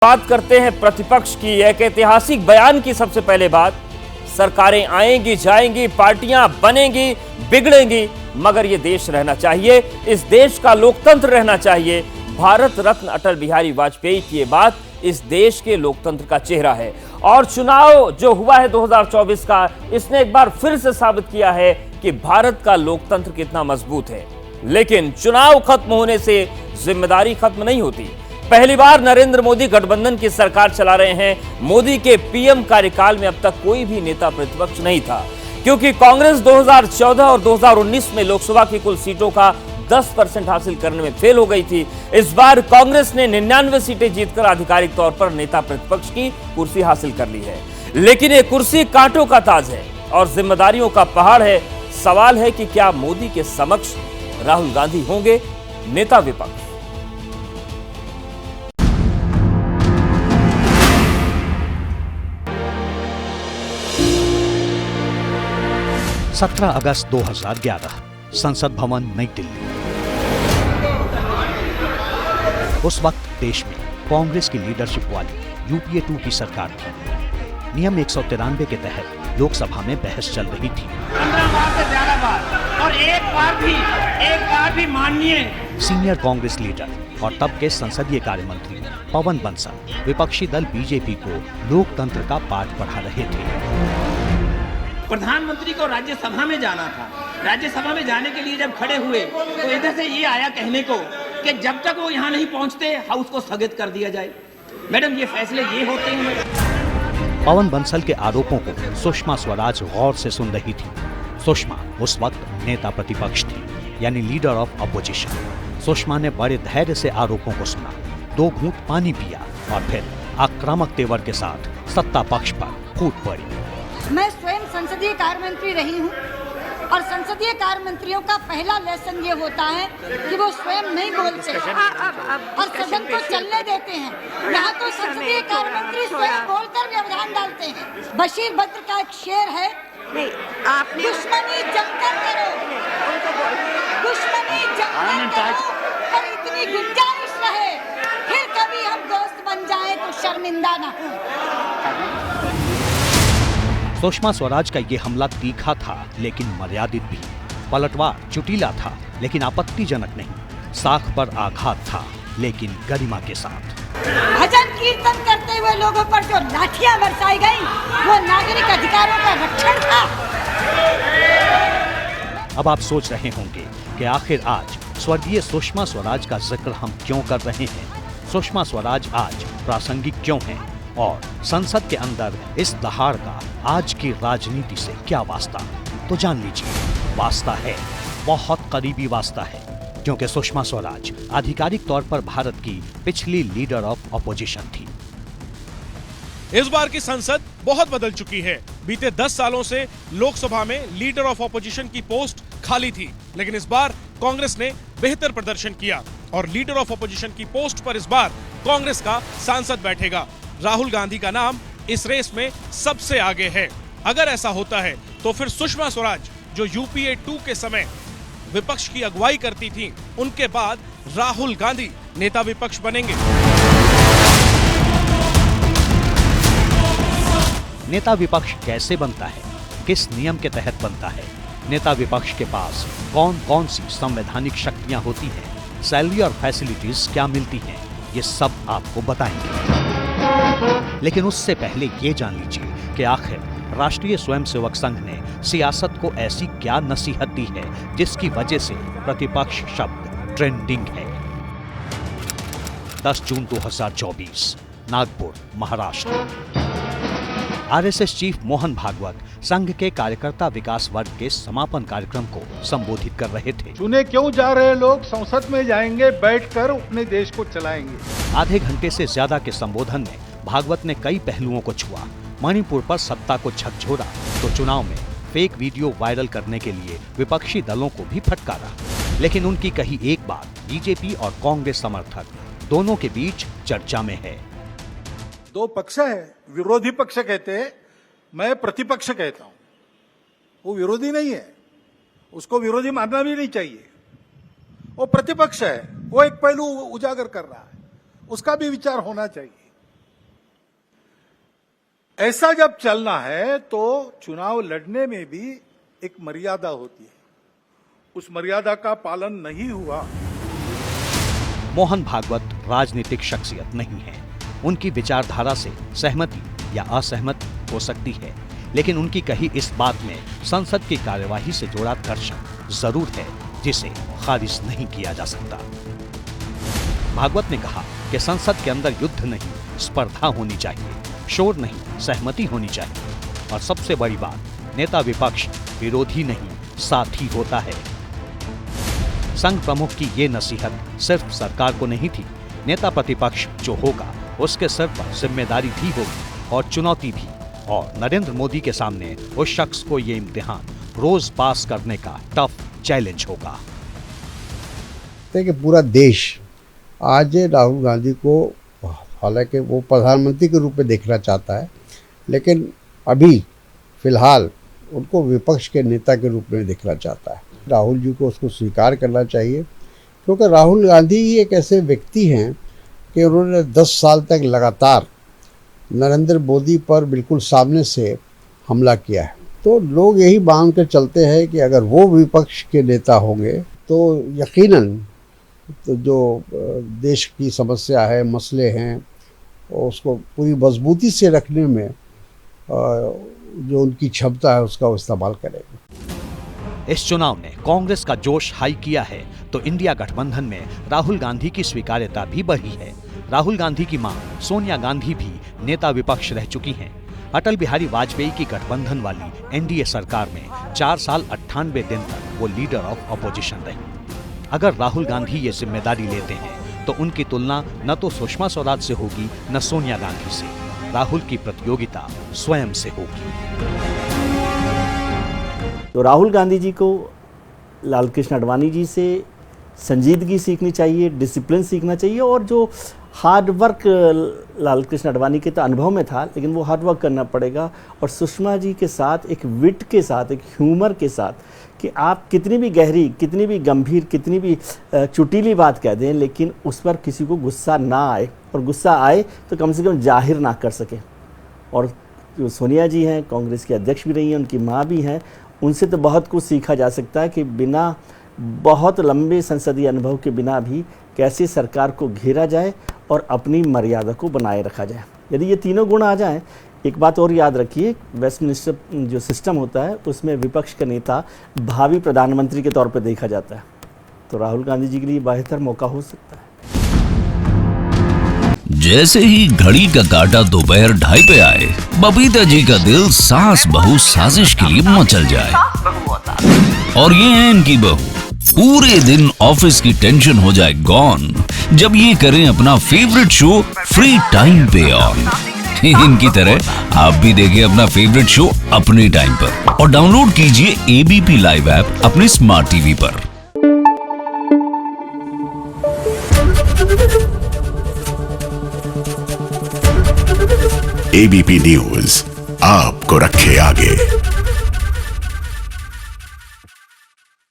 बात करते हैं प्रतिपक्ष की। एक ऐतिहासिक बयान की सबसे पहले बात, सरकारें आएंगी जाएंगी, पार्टियां बनेंगी बिगड़ेंगी, मगर यह देश रहना चाहिए, इस देश का लोकतंत्र रहना चाहिए। भारत रत्न अटल बिहारी वाजपेयी की यह बात इस देश के लोकतंत्र का चेहरा है। और चुनाव जो हुआ है 2024 का, इसने एक बार फिर से साबित किया है कि भारत का लोकतंत्र कितना मजबूत है। लेकिन चुनाव खत्म होने से जिम्मेदारी खत्म नहीं होती। पहली बार नरेंद्र मोदी गठबंधन की सरकार चला रहे हैं। मोदी के पीएम कार्यकाल में अब तक कोई भी नेता प्रतिपक्ष नहीं था, क्योंकि कांग्रेस 2014 और 2019 में लोकसभा की कुल सीटों का 10% हासिल करने में फेल हो गई थी। इस बार कांग्रेस ने 99 सीटें जीतकर आधिकारिक तौर पर नेता प्रतिपक्ष की कुर्सी हासिल कर ली है। लेकिन ये कुर्सी कांटों का ताज है और जिम्मेदारियों का पहाड़ है। सवाल है कि क्या मोदी के समक्ष राहुल गांधी होंगे नेता विपक्ष? 17 अगस्त 2011, संसद भवन, नई दिल्ली। उस वक्त देश में कांग्रेस की लीडरशिप वाली यूपीए 2 की सरकार थी। नियम 193 के तहत लोकसभा में बहस चल रही थी। 15 बार से ज्यादा बार और एक बार भी माननीय सीनियर कांग्रेस लीडर और तब के संसदीय कार्य मंत्री पवन बंसल विपक्षी दल बीजेपी को लोकतंत्र का पाठ पढ़ा रहे थे। प्रधानमंत्री को राज्यसभा में जाना था। राज्यसभा में जाने के लिए जब खड़े हुए तो इधर से ये आया कहने को कि जब तक वो यहाँ नहीं पहुँचते हाउस को स्थगित कर दिया जाए। मैडम, ये फैसले ये होते हैं मैडम। पवन बंसल के आरोपों को सुषमा स्वराज गौर से सुन रही थी। सुषमा उस वक्त नेता प्रतिपक्ष थी, यानी लीडर ऑफ अपोजिशन। सुषमा ने बड़े धैर्य से आरोपों को सुना, 2 घूंट पानी पिया और फिर आक्रामक तेवर के साथ सत्ता पक्ष पर फूट पड़ी। मैं स्वयं संसदीय कार्य मंत्री रही हूँ और संसदीय कार्य मंत्रियों का पहला लेसन ये होता है कि वो स्वयं नहीं बोलते और सदन को चलने देते हैं। यहाँ तो संसदीय कार्य मंत्री स्वयं बोलकर व्यवधान डालते हैं। बशीर बद्र का एक शेर है, दुश्मनी जमकर करो, दुश्मनी जमकर करो, पर इतनी गुंजाइश रहे फिर कभी हम दोस्त बन जाएं तो शर्मिंदा न हो। सुषमा स्वराज का ये हमला तीखा था लेकिन मर्यादित भी। पलटवार चुटीला था लेकिन आपत्तिजनक नहीं। साख पर आघात था लेकिन गरिमा के साथ। भजन कीर्तन करते हुए लोगों पर जो लाठियां बरसाई गई वो नागरिक अधिकारों का रक्षण था। अब आप सोच रहे होंगे कि आखिर आज स्वर्गीय सुषमा स्वराज का जिक्र हम क्यों कर रहे हैं। सुषमा स्वराज आज प्रासंगिक क्यों हैं और संसद के अंदर इस दहाड़ का आज की राजनीति से क्या वास्ता? तो जान लीजिए, वास्ता है, बहुत करीबी वास्ता है, क्योंकि सुषमा स्वराज आधिकारिक तौर पर भारत की पिछली लीडर ऑफ अपोजिशन थी। इस बार की संसद बहुत बदल चुकी है। बीते 10 सालों से लोकसभा में लीडर ऑफ अपोजिशन की पोस्ट खाली थी, लेकिन इस बार कांग्रेस ने बेहतर प्रदर्शन किया और लीडर ऑफ अपोजिशन की पोस्ट पर इस बार कांग्रेस का सांसद बैठेगा। राहुल गांधी का नाम इस रेस में सबसे आगे है। अगर ऐसा होता है तो फिर सुषमा स्वराज, जो यूपीए 2 के समय विपक्ष की अगुवाई करती थीं, उनके बाद राहुल गांधी नेता विपक्ष बनेंगे। नेता विपक्ष कैसे बनता है, किस नियम के तहत बनता है, नेता विपक्ष के पास कौन कौन सी संवैधानिक शक्तियां होती हैं, सैलरी और फैसिलिटीज क्या मिलती हैं, ये सब आपको बताएंगे। लेकिन उससे पहले ये जान लीजिए कि आखिर राष्ट्रीय स्वयंसेवक संघ ने सियासत को ऐसी क्या नसीहत दी है जिसकी वजह से प्रतिपक्ष शब्द ट्रेंडिंग है। 10 जून 2024, नागपुर, महाराष्ट्र। आरएसएस चीफ मोहन भागवत संघ के कार्यकर्ता विकास वर्ग के समापन कार्यक्रम को संबोधित कर रहे थे। चुने क्यों जा रहे लोग संसद में जाएंगे, बैठकर अपने देश को चलाएंगे। आधे घंटे से ज्यादा के संबोधन में भागवत ने कई पहलुओं को छुआ। मणिपुर पर सत्ता को झकझोरा तो चुनाव में फेक वीडियो वायरल करने के लिए विपक्षी दलों को भी फटकारा। लेकिन उनकी कही एक बात बीजेपी और कांग्रेस समर्थक दोनों के बीच चर्चा में है। 2 पक्ष है, विरोधी पक्ष कहते हैं, मैं प्रतिपक्ष कहता हूं। वो विरोधी नहीं है, उसको विरोधी मानना भी नहीं चाहिए। वो प्रतिपक्ष है, वो एक पहलू उजागर कर रहा है, उसका भी विचार होना चाहिए। ऐसा जब चलना है तो चुनाव लड़ने में भी एक मर्यादा होती है, उस मर्यादा का पालन नहीं हुआ। मोहन भागवत राजनीतिक शख्सियत नहीं है। उनकी विचारधारा से सहमति या असहमति हो सकती है, लेकिन उनकी कही इस बात में संसद की कार्यवाही से जुड़ा दर्शक जरूर है जिसे खारिज नहीं किया जा सकता। भागवत ने कहा कि संसद के अंदर युद्ध नहीं, स्पर्धा होनी चाहिए, शोर नहीं, सहमति होनी चाहिए, और सबसे बड़ी बात, नेता विपक्ष विरोधी नहीं, साथी होता है। संघ प्रमुख की ये नसीहत सिर्फ सरकार को नहीं थी, नेता प्रतिपक्ष जो होगा उसके सिर पर जिम्मेदारी भी होगी और चुनौती भी, और नरेंद्र मोदी के सामने उस शख्स को ये इम्तिहान रोज पास करने का टफ चैलेंज होगा। कि पूरा देश आज राहुल गांधी को, हालांकि वो प्रधानमंत्री के रूप में देखना चाहता है, लेकिन अभी फिलहाल उनको विपक्ष के नेता के रूप में देखना चाहता है। राहुल जी को उसको स्वीकार करना चाहिए, क्योंकि राहुल गांधी ही एक ऐसे व्यक्ति हैं कि उन्होंने 10 साल तक लगातार नरेंद्र मोदी पर बिल्कुल सामने से हमला किया है। तो लोग यही मान कर चलते हैं कि अगर वो विपक्ष के नेता होंगे तो यकीनन तो जो देश की समस्या है, मसले हैं, उसको पूरी मजबूती से रखने में जो उनकी क्षमता है उसका वो इस्तेमाल करेंगे। इस चुनाव ने कांग्रेस का जोश हाई किया है तो इंडिया गठबंधन में राहुल गांधी की स्वीकार्यता भी बढ़ी है। राहुल गांधी की मां सोनिया गांधी भी नेता विपक्ष रह चुकी हैं। अटल बिहारी वाजपेयी की गठबंधन वाली एनडीए सरकार में 4 साल 98 दिन तक वो लीडर ऑफ अपोजिशन रही। अगर राहुल गांधी ये जिम्मेदारी लेते हैं तो उनकी तुलना न तो सुषमा स्वराज से होगी न सोनिया गांधी से। राहुल की प्रतियोगिता स्वयं से होगी। तो राहुल गांधी जी को लालकृष्ण आडवाणी जी से संजीदगी सीखनी चाहिए, डिसिप्लिन सीखना चाहिए, और जो हार्ड वर्क लालकृष्ण आडवाणी के तो अनुभव में था, लेकिन वो हार्ड वर्क करना पड़ेगा। और सुषमा जी के साथ एक विट के साथ, एक ह्यूमर के साथ, कि आप कितनी भी गहरी, कितनी भी गंभीर, कितनी भी चुटीली बात कह दें, लेकिन उस पर किसी को गुस्सा ना आए, और गुस्सा आए तो कम से कम जाहिर ना कर सके। और जो सोनिया जी हैं, कांग्रेस के अध्यक्ष भी रही हैं, उनकी माँ भी हैं, उनसे तो बहुत कुछ सीखा जा सकता है कि बिना बहुत लंबे संसदीय अनुभव के बिना भी कैसे सरकार को घेरा जाए और अपनी मर्यादा को बनाए रखा जाए। यदि ये तीनों गुण आ जाएं, एक बात और याद रखिए, वेस्टमिनिस्टर जो सिस्टम होता है उसमें विपक्ष का नेता भावी प्रधानमंत्री के तौर पर देखा जाता है। तो राहुल गांधी जी के लिए बेहतर मौका हो सकता है। जैसे ही घड़ी का काटा दोपहर 2:30 पे आए, बबीता जी का दिल सास बहू साजिश के लिए मचल जाए। और ये है इनकी बहू, पूरे दिन ऑफिस की टेंशन हो जाए गॉन जब ये करें अपना फेवरेट शो फ्री टाइम पे ऑन। इनकी तरह आप भी देखिए अपना फेवरेट शो अपने टाइम पर, और डाउनलोड कीजिए एबीपी लाइव ऐप अपने स्मार्ट टीवी पर। एबीपी न्यूज आपको रखे आगे।